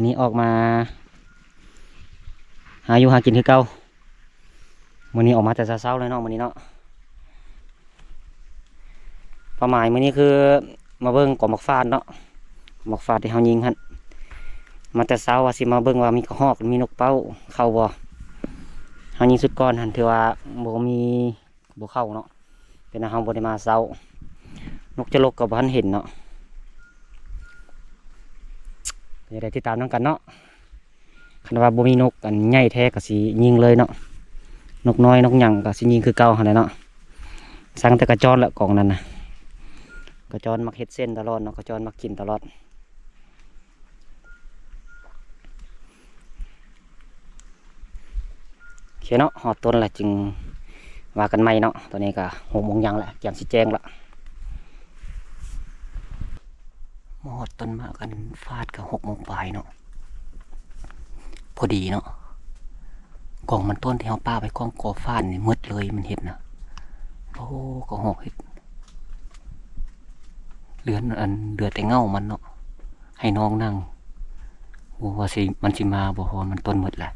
วันนี้ออกมาหาอยู่หากินคือเก่าวันนี้ออกมาแต่เช้าๆเลยเนาะวันนี้เนาะเป้าหมายวันนี้คือมาเบิ่งกอหมอกฟาดเนาะหมอกฟาดที่เฮายิงหั่นมาแต่เช้าว่าสิมาเบิ่งว่ามีกระหอกมีนกเป้าเข้าบ่เฮายิงสุดก่อนหั่นถือว่าบ่เข้าเนาะเป็นเฮาบ่ได้มาเช้านกจะลกกับบ่ทันเห็นเนาะจะได้ติดตามนำกันเนาะคันว่าบ่มีนกอันใหญ่แท้ก็สิยิงเลยเนาะนกน้อยนกหยังก็สิยิงคือเก่าหั่นแหละเนาะสั่งแต่กระจรละกล่องนั้นน่ะกระจรมักเฮ็ดเส้นตลอดเนาะกระจรมักกินตลอดโอเคเนาะหอดต้นละจึงว่ากันใหม่เนาะตัวนี้ก็6 โมงยังแหละเตรียมสิแจ้งละหอดต้นมากันฟาดกับ6 โมงปลายเนาะพอดีเนาะกล่องมันต้นที่เฮาป้าไปกล้องกอฟาดนี่มืดเลยมันเห็ดนะโอ้ก็หอกเห็ดเหลือแต่เงามันเนาะให้น้องนั่งว่าสิมันสิมาบ่พอมันต้นมืดแหละ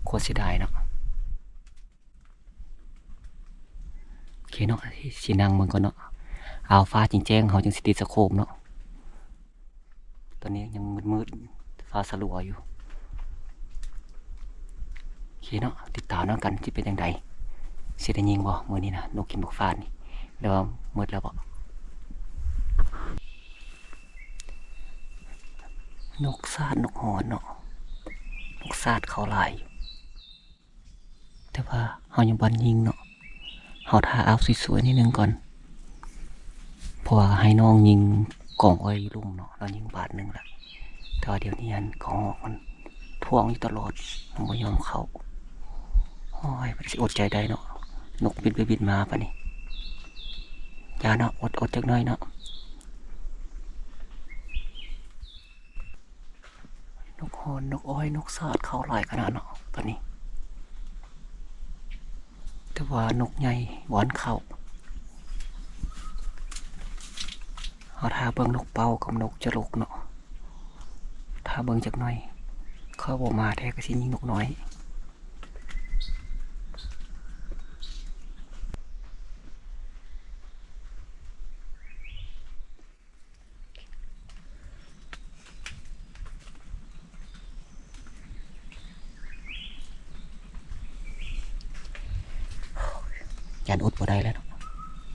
โคตรเสียดายเนาะโอเคเนาะสินั่งมันก็เนาะเอาฟ้าจริงแจ้งเขาจึงสิติดสโคปเนาะตอนนี้ยังมืดฟ้าสลัวอยู่โอเคเนาะติดตามเนาะกันที่เป็นยังไงเสียดายยิงบ่มื้อนี้นะนกกินบกฟ้านี่แล้วมืดแล้วบ่นกซาดนกหอนเนาะนกซาดเขาลายแต่ว่าเฮายังบันยิงเนาะเฮาท่าเอาสวยๆนิดนึงก่อนเพราะว่าให้น้องยิงกล่องอ้อยลุ่มเนาะเรายิงบาทหนึ่งละแต่ว่าเดี๋ยวนี้อันของออกมันท่วงอยู่ตลอดมันไม่ยอมเข้าโอ้ยมันสิอดใจได้เนาะนกบินมาปะนี่อย่าเนาะอดจักหน่อยเนาะนกฮอนนกอ้อยนกซาดเข้าหลายขนาดเนาะปะนี่แต่ว่านกใหญ่หวานเข้าเอาท่าเบิ่งนกเป้ากับนกจรกเนาะถ้าเบิ่งจักหน่อยเขาบอกมาแท้ก็สิยิงนกน้อยยานอดบ่ได้แล้ว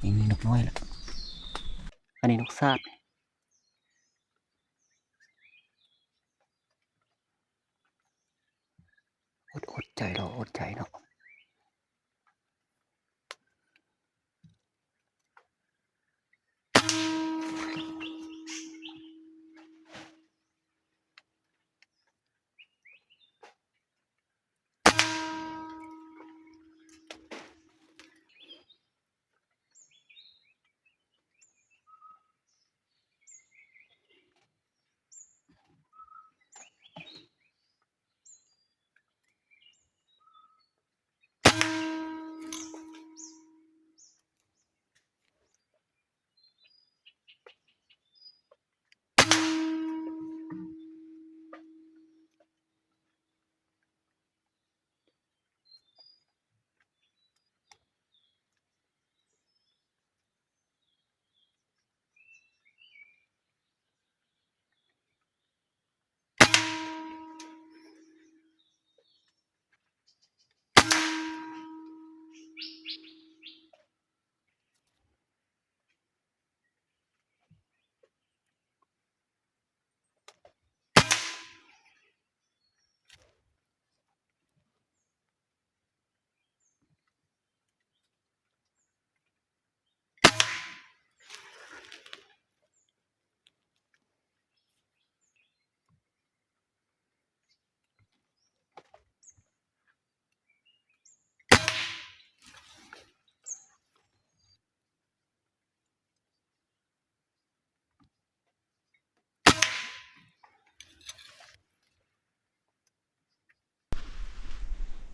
ยิงนกน้อยแล้วอันนี้นกซาดอดใจเราอดใจเนาะ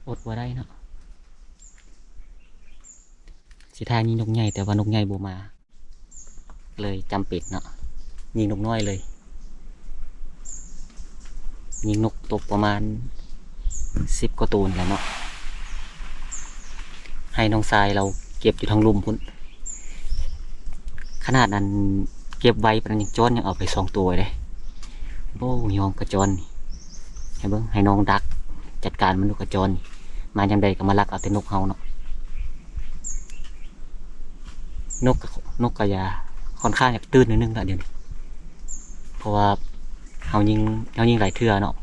อดบ่ได้เนาะสิท่ายิงนกใหญ่แต่ว่านกใหญ่บ่มาเลยจำเป็นเนาะยิงนกน้อยเลย ยิงนกตกประมาณ10 กว่าตัวแหละเนาะให้น้องทรายเราเก็บอยู่ทางลุ่มพุ่นขนาดนั้นเก็บไว้ปานยังจ้อนยังเอาไป2 ตัวเลยโบ้ยอมกระจอนให้เบิ่งให้น้องดักจัดการมันดูกระจอนมายามใดก็มาลักเอาแต่นกเฮาเนาะนกกระยาค่อนข้างอยากตื่นนิดนึงละเดี๋ยวนี้เพราะว่าเฮายิงหลายเทื่อเนาะ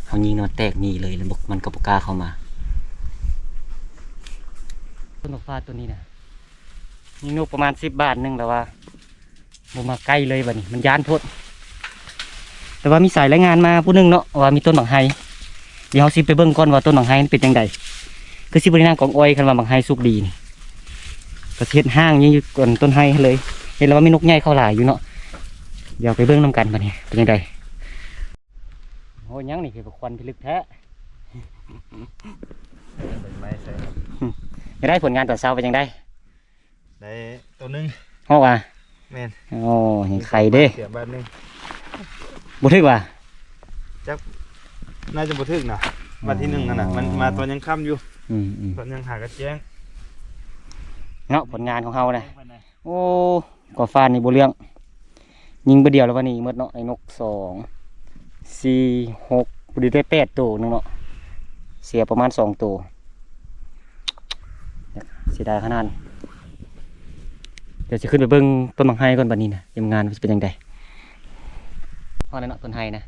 เฮายิงมันแตกหนีเลยแล้วมันก็บ่กล้าเข้ามาต้นนกฟ้าตัวนี้นะยิงนกประมาณ10 บาทนึงแต่ว่าบ่มาใกล้เลยบัดนี้มันย้านโพดแต่ว่ามีสายรายงานมาผู้นึงเนาะว่ามีต้นบังไฮเดี๋ยวเฮาสิไปเบิ่งก่อนว่าต้นบังไฮมันเป็นจังไดคือสิบ่ได้นั่งกองอ้อยคันว่าบังไฮสุกดีนี่ก็เฮ็ดห้างยังอยู่ก่อนต้นไฮเลยเห็นแล้วว่ามีนกใหญ่เข้าหลายอยู่เนาะเดี๋ยวไปเบิ่งนํกันบัดนี้เป็นจังไดโอ้ยังนี่คือควันพิลึกแท้จะได้ผลงานตอนเช้าเป็นจังไดได้ตัวนึงฮอกว่าแม่นโอ้ยังไข่เด้เสียบาทนึงบ่ถึกว่าจักน่าจะบ่ถึกนะวันที่1นั่นน่ะมันมาตอนยังค่ำอยู่ตอนยังหากระแจ้งเนาะผลงานของเฮาเลยโอ้ก่อฟ้านี่บ่เรื่องยิงไปเดียวแล้ววันนี้หมดเนาะไอ้นก2 4 6บ่ได้8 ตัวนึงเนาะเสียประมาณ2 ตัวเสียดายขนาดเดี๋ยวจะขึ้นไปเบิ่งต้นบังไฮก่อนบัดนี้นะเตรียมงานจะเป็นยังไงพอแล้วเนาะต้นไฮนะ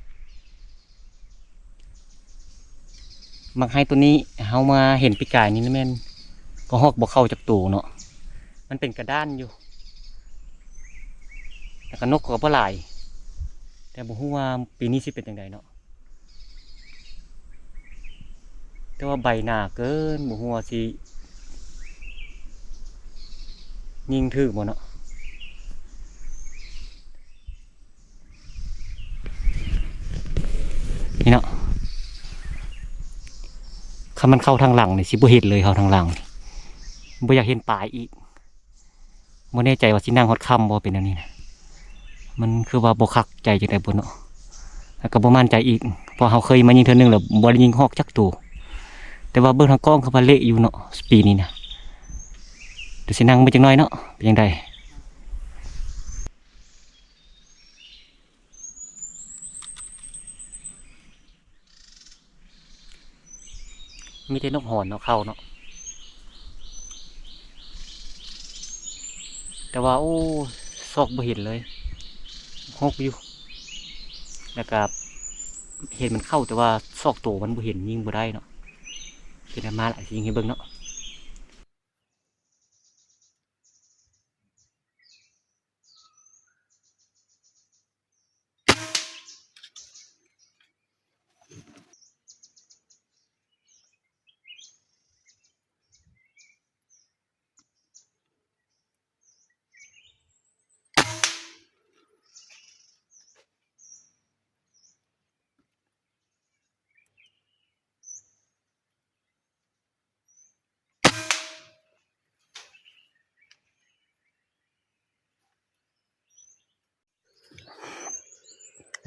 บังไฮตัวนี้เฮามาเห็นปีกายนี่นะแม่นก็ฮอกบ่เข้าจากตัวเนาะมันเป็นกระด้านอยู่แต่ก็นกก็บ่หลายแต่บ่ฮู้ว่าปีนี้สิเป็นจังไดเนาะแต่ว่าใบหนาเกินบ่ฮู้ว่าสิยิงถือบ่เนาะนี่เนาะถ้ามันเข้าทางหลังนี่สิบ่เห็นเลยเข้าทางหลังบ่อยากเห็นปลายอีกบ่แน่ใจว่าสินั่งฮอดค่ำบ่เป็นอันนี้นะมันคือว่าบ่คักใจจังได๋บ่เนาะแล้วก็บ่มั่นใจอีกเพราะเฮาเคยมายิงเทื่อนึงแล้วบ่ได้ยิงฮอกจักตัวแต่ว่าเบิ่งทางกล้องเขาว่าเละอยู่เนาะปีนี้นะเดี๋ยวสินั่งไปจังน้อยเนาะเป็นจังไดมีแต่นกหอนเนาะเข้าเนาะแต่ว่าโอ้ซอกบ่เห็นเลยฮกอยู่แล้วก็เห็นมันเข้าแต่ว่าซอกโตมันบ่เห็นยิงบ่ได้เนาะเป็นมาหลายสิยิงให้เบิ่งเนาะ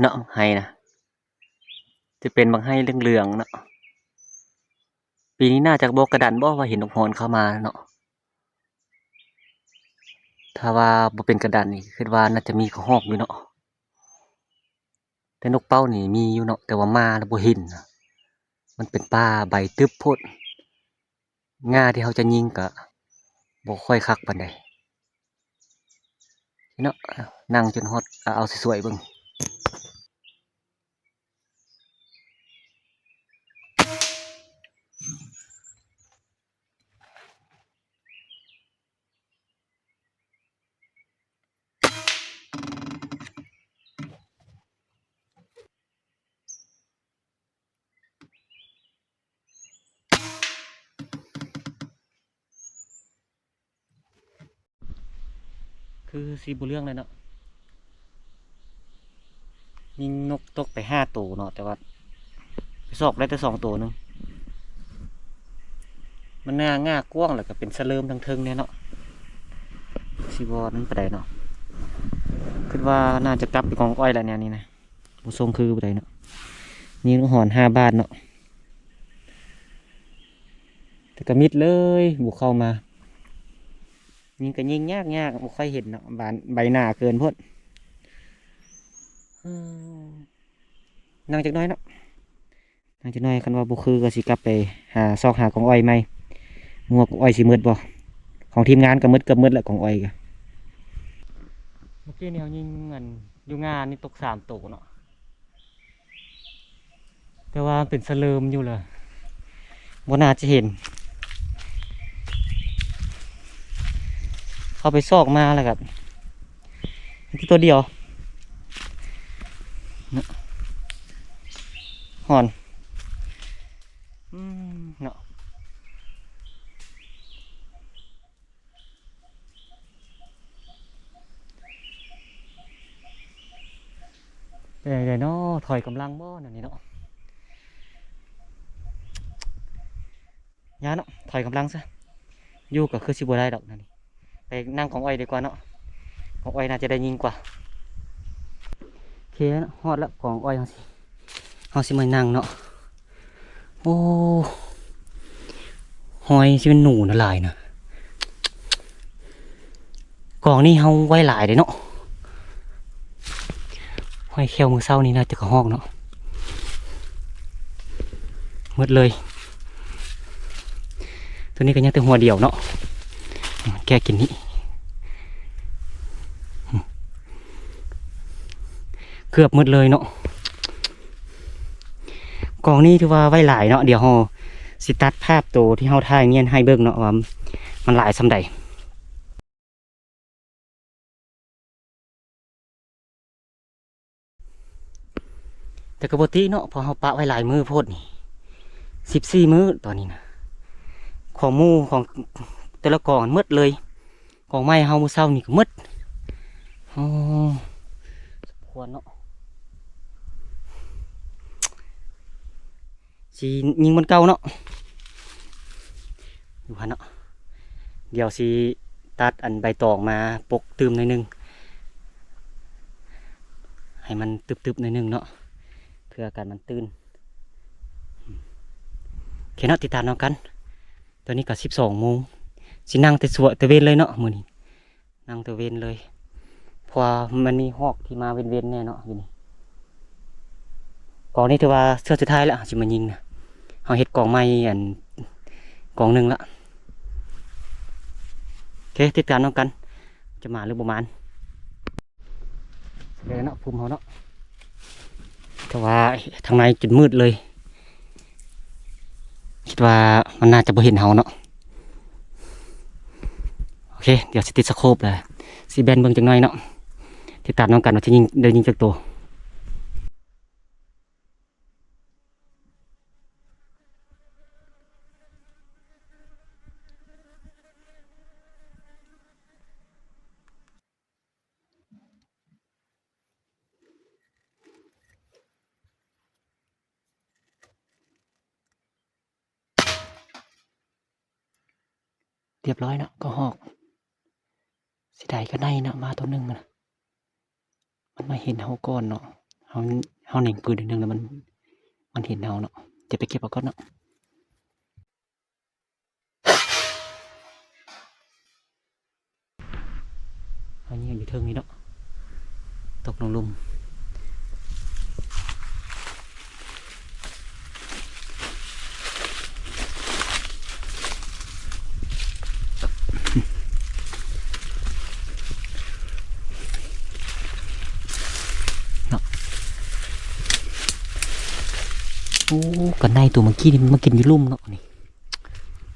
เนาะให้นะจะเป็นบางให้เหลืองๆเนาะปีนี้น่าจะบอกกระดันบ่ว่าเห็นนกหอนเข้ามาเนาะถ้าว่าบ่เป็นกระดันนี่คิดว่าน่าจะมีข้อฮอกอยู่เนาะแต่นกเป้านี่มีอยู่เนาะแต่ว่ามาแล้วบ่เห็นมันเป็นป่าใบตึบโพดง่าที่เขาจะยิงก็บ่ค่อยคักปานใดเนาะนั่งจนฮอดเอาสวยๆเบิ่งคือสีบ่เรื่องเลยเนาะยิงนกตกไป5 ตัวเนาะแต่ว่าไปสอบได้แต่2 ตัวนึงมันง่ากว้างแล้วก็เป็นสะเลิมทั้งเทิงเนี่ยเนาะสีบอลนั้นไปไหนเนาะคิดว่าน่าจะกลับไปกองอ้อยแล้วเนี่ยนี่นะบุทรงคือไปไหนเนาะ ยิงลูกหอน5 บาทเนาะแต่ก็มิดเลยบุกเข้ามายิงก็ยิงยากบุกค่อยเห็นเนาะบานใบหน้าเกินพ้นอืมนั่งจักหน้อยเนาะนั่งจักหน้อยคันว่าบุคือก็สิกลับไปหาซอกหากองอ้อยไหมงัวกองอ้อยสิมืดบ่ของทีมงานก็มืดเกือบมืดแหละกองอ้อยก็เมื่อกี้เนี่ยยิงเงินอยู่งานนี่ตก3 ตัวเนาะแต่ว่าเป็นสลืมอยู่เลยบ่น่าจะเห็นเข้าไปซอกมาแล้วกับที่ตัวเดียวหอนเนาะเป็นไงเนาะถอยกำลังบ่นั่นนี่เนาะยาเนาะถอยกำลังซะอยู่ก็คือสิบ่ได้ดอกนั่นนี่ไปนั่งของอ้อยดีกว่าเนาะของอ้อยน่าจะได้ยิงกว่าโอเคเนาะฮอดแล้วของอ้อยเฮาสิมานั่งเนาะโอ้หอยสิเป็นหนูนะหลายนะกล่องนี่เฮาไว้หลายเลยเนาะหอยแคยวมือเศร้านี่น่าจะกระหอกเนาะหมดเลยตัวนี้ก็ยังแต่หัวเดียวเนาะแกกินนี่เกือบหมดเลยเนาะกล่องนี้ถือว่าไว้หลายเนาะเดี๋ยวเฮาสิตัดภาพตัวที่เฮาถ่ายเนียนให้เบิ่งเนาะว่ามันหลายส่ำใดแต่กระบติเนาะพอเฮาปะไว้หลายมือโพดนี่14 มื้อตอนนี้นะของหมู่ของแต่ละกล่องหมดเลยกล่องไม้เฮามื้อเช้านี่ก็หมดอ๋อสมควรเนาะสิยิงบนเก่าเนาะอยู่หั่นเนาะเดี๋ยวสิตัดอันใบตองมาปกตืมหน่อยนึงให้มันตึบๆหน่อยนึงเนาะเพื่อการมันตื่นโอเคเนาะติดตามเนาะกันตอนนี้ก็12 โมงสินั่งแต่สวะแต่เว้นเลยเนาะมื้อนี้นั่งแต่เว้นเลยเพราะว่ามันมีฮอกที่มาเว้นๆแน่เนาะอยู่นี่กองนี้ถือว่าเสื้อสุดท้ายแล้วสิมายิงนะเฮาเฮ็ดกองใหม่อันกองหนึงละโอเคติดตามเนาะกันจะมาหรือบ่มานเดี๋ยวเนาะภูมิเฮาเนาะแต่ว่าทางในจุดมืดเลยคิดว่ามันน่าจะบ่เห็นเฮาเนาะโอเคเดี๋ยวสิติดสโคปเลยสิแบนเบิ่งจังหน่อยเนาะติดตามน้องกันว่าจะยิงได้ยิงจากตัวเรียบร้อยเนาะก็หอกสิได้ก็ได้นะมาตัวหนึงนะมันมาเห็นเฮาก่อนเนาะเฮาเน่งปืนนิดนึงแล้วมันเห็นเฮาเนาะจะไปเก็บเอาก่อนเนาะอันนี้อยู่เทิงนี้เนาะตกลงลุมโอ้กันในตัวเมื่อกี้นี่มันมากินอยู่ลุ่มเนาะนี่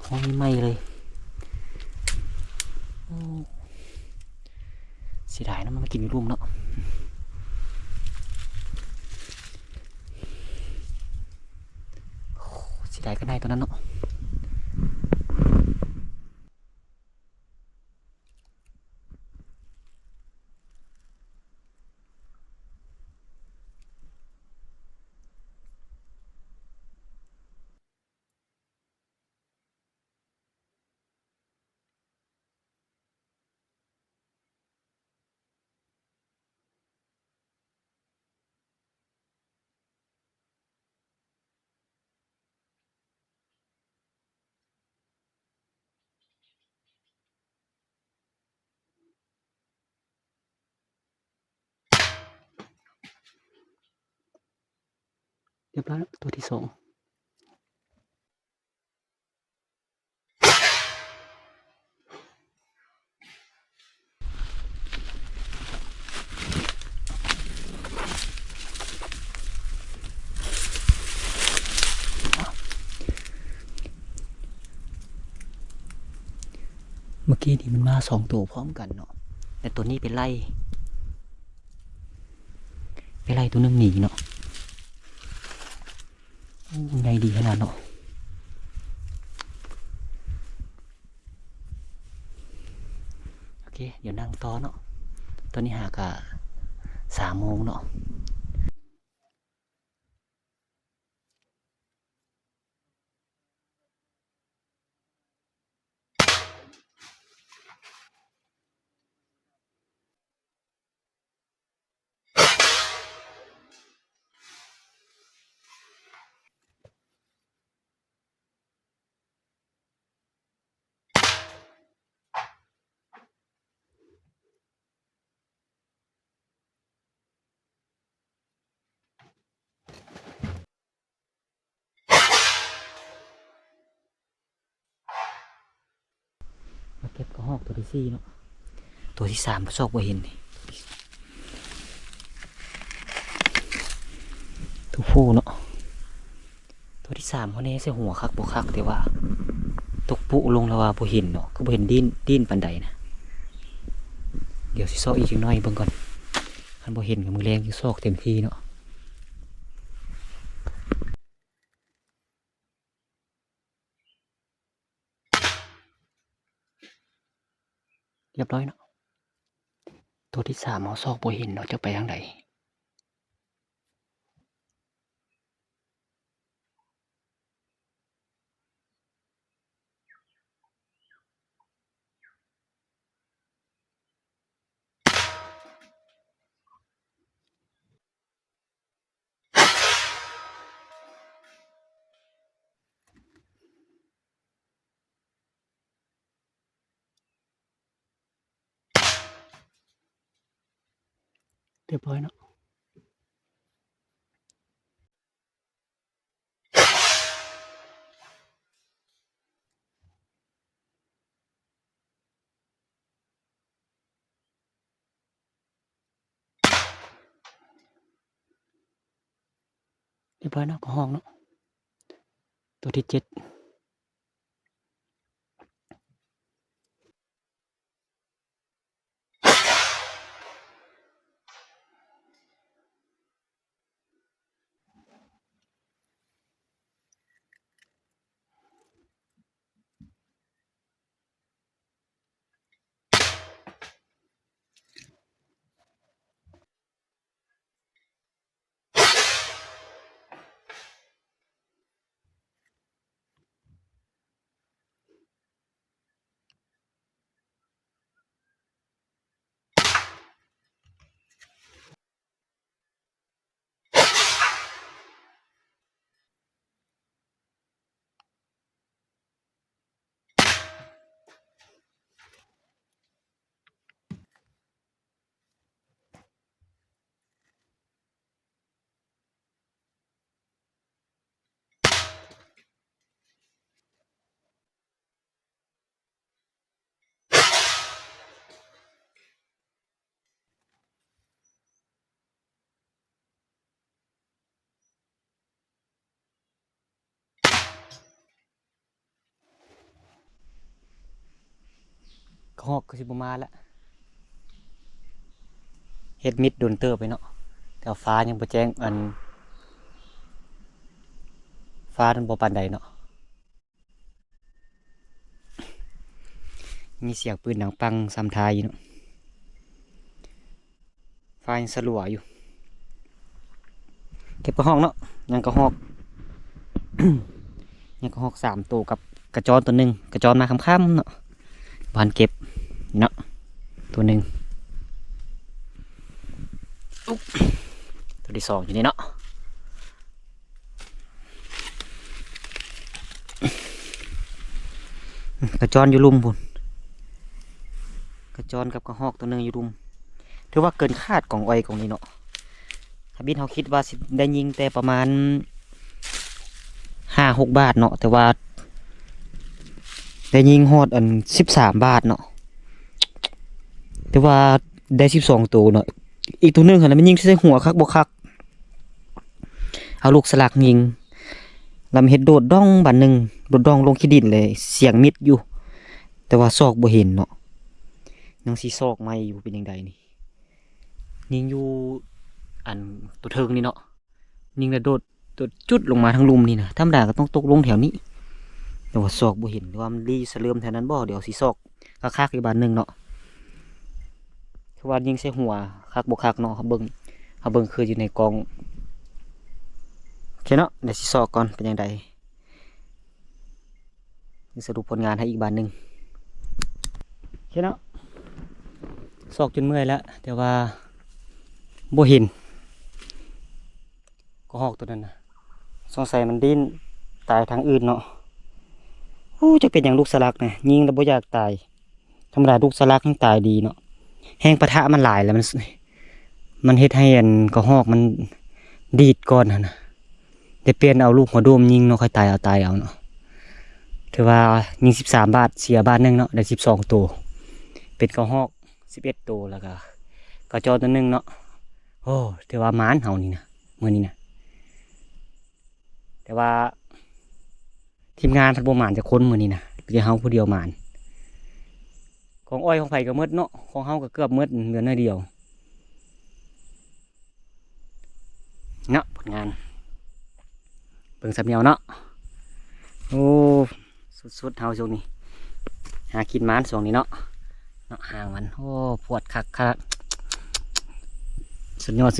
ห้องนี้ไหม้เลยโอ้เสียดายนะมันมากินอยู่ลุ่มเนาะโอ้เสียดายกันในตัวนั้นเนาะ เรียบร้อยแล้วตัวที่สองเมื่อกี้นี่มันมา2ตัวพร้อมกันเนาะแต่ตัวนี้ไปไล่ตัวนึงหนีเนาะไงดีขนาดเนาะโอเคเดี๋ยวนั่งต่อเนาะตอนนี้หากะ3 โมงเนาะมาเก็บกระหอกตัวที่4เนาะตัวที่3ประสบบ่เห็นนี่ตัวผู้เนาะตัวที่3เขาเนี่ยใส่หัวคักบ่คักแต่ว่าตกปุลงแล้วว่าบ่เห็นเนาะก็บ่เห็นดิ้นปานใดนะเดี๋ยวสิซอกอีกจักหน่อยเบิ่งก่อนคันบ่เห็นกับมือแรงสิซอกเต็มที่เนาะเรียบร้อยเนาะตัวที่3เขาซอกบ่เห็นเนาะจะไปทางใดเรียบร้อยเนาะเรียบร้อยเนาะกระหอกเนาะตัวที่7กระหอกก็สิบ่มาแล้วเฮ็ดมิดโดนเตอร์ไปเนาะแต่ฟ้ายังบ่แจ้งฟ้ามันบ่ปานใดเนาะมีเสียงปืนดังปังซ้ำทายอยู่เนาะฟ้ายังสลัวอยู่เก็บกระหอกเนาะยังกระหอก ยังกระหอก3 ตัวกับกระจรตัวหนึ่งกระจรมาค่ำๆเนาะบานเก็บเนาะตัวหนึ่งตัวที่2อยู่นี่เนาะกระจรอยู่ลุมพุ่นกระจรกับกระหอกตัวหนึ่งอยู่ลุมถือว่าเกินคาดของไวของนี้เนาะถ้าบินเขาคิดว่าสิได้ยิงแต่ประมาณ 5-6 บาทเนาะแต่ว่าได้ยิงฮอดอัน13 บาทเนาะแต่ว่าได้12ตัวเนาะอีกตัวหนึงหั่นน่ะมันยิงใส่หัวคักบ่คักเอาลูกสลักยิงลำเฮ็ดโดดด่องบัดหนึงโดดด่องลงขี้ดินเลยเสียงมิดอยู่แต่ว่าซอกบ่เห็นเนาะยังสิซอกไม่อยู่เป็นจังไดนี่ยิงอยู่อันตัวเทิงนี่เนาะยิงแล้วโดดจุดลงมาทางลุมนี่นะธรรมดาก็ต้องตกลงแถวนี้แต่ว่าซอกบ่เห็นว่ามันรีเสลิมแถวนั้นบ่เดี๋ยวสิซอกคักๆอีกบาดหนึงเนาะคือว่ายิงใส่หัวคักบ่คักเนาะเฮาเบิ่งคืออยู่ในกองโอเคเนาะเดี๋ยวสิซอกก่อนเป็นจังไดนี่สรุปผลงานให้อีกบาดหนึงโอเคเนาะซอกจนเมื่อยแล้วแต่ว่าบ่เห็นก็หอกตัวนั้นนะสงสัยมันดิ้นตายทางอื่นเนาะจะเป็นอย่างลูกสลักนะยิงแล้วบ่อยากตายธรรมดาลูกสลักยังตายดีเนาะแห้งปะทะมันหลายแล้วมันเฮ็ดให้อันก็หอกมันดีดก่อนนะได้เปลี่ยนเอาลูกหัวโดมยิงเนาะค่อยตายเอาเนาะถือว่ายิง13 บาทเสียบาทนึงเนาะได้12ตัวเป็นก็หอก11ตัวแล้วก็กระจอตัวนึงเนาะโอ้ถือว่าหมานเฮานี่นะมื้อนี้นะแต่ว่าทีมงานพันบ่หมานจะค้นมื้อนี้นะจะเฮาผู้เดียวหมานของอ้อยของไผก็หมดเนาะของเฮาก็เกือบหมดเหลือน้อยเดียวเนาะผลงานเบิ่งสำเนียวเนาะโอ้สุดๆเฮาช่วงนี้หากินหมานช่วงนี้เนาะห่างมันโอ้ปวดคักสุดยอด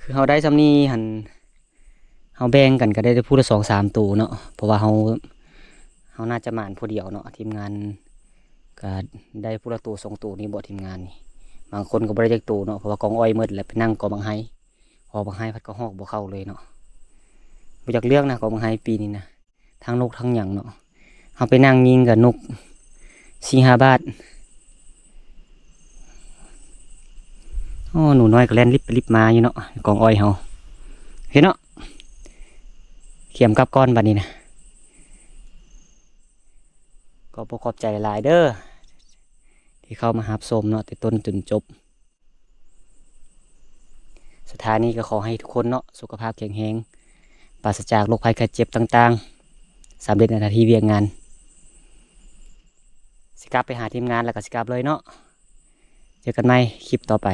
คือเฮาได้สำนี้หันเฮาแบ่งกันก็ได้พูดละ2-3ตัวเนาะเพราะว่าเฮาน่าจะหมานผู้เดียวเนาะทีมงานก็ได้พูดละตัว2ตัวนี่บ่ทีมงานนี่บางคนก็บ่ได้จักตัวเนาะเพราะว่ากองอ้อยมืดแล้วไปนั่งกองบางไห้พอบางไห้พัดก็ฮอกบ่เข้าเลยเนาะบ่อยากเลือกนะกองบางไห้ปีนี้นะทั้งนกทั้งหยังเนาะเฮาไปนั่งยิงกับนก 4-5 บาทโอ้หนูน้อยก็แล่นลิบมาอยู่เนาะกองอ้อยเฮาเห็นเนาะเขียมกับก้อนบัดนี้นะก็ขอบใจหลายเด้อที่เข้ามารับชมเนาะแต่ต้นจนจบสถานีก็ขอให้ทุกคนเนาะสุขภาพแข็งแรงปราศจากโรคภัยไข้เจ็บต่างๆสำเร็จในหน้าที่เวียงงานสิกลับไปหาทีมงานแล้วก็สิกลับเลยเนาะเจอกันใหม่คลิปต่อไป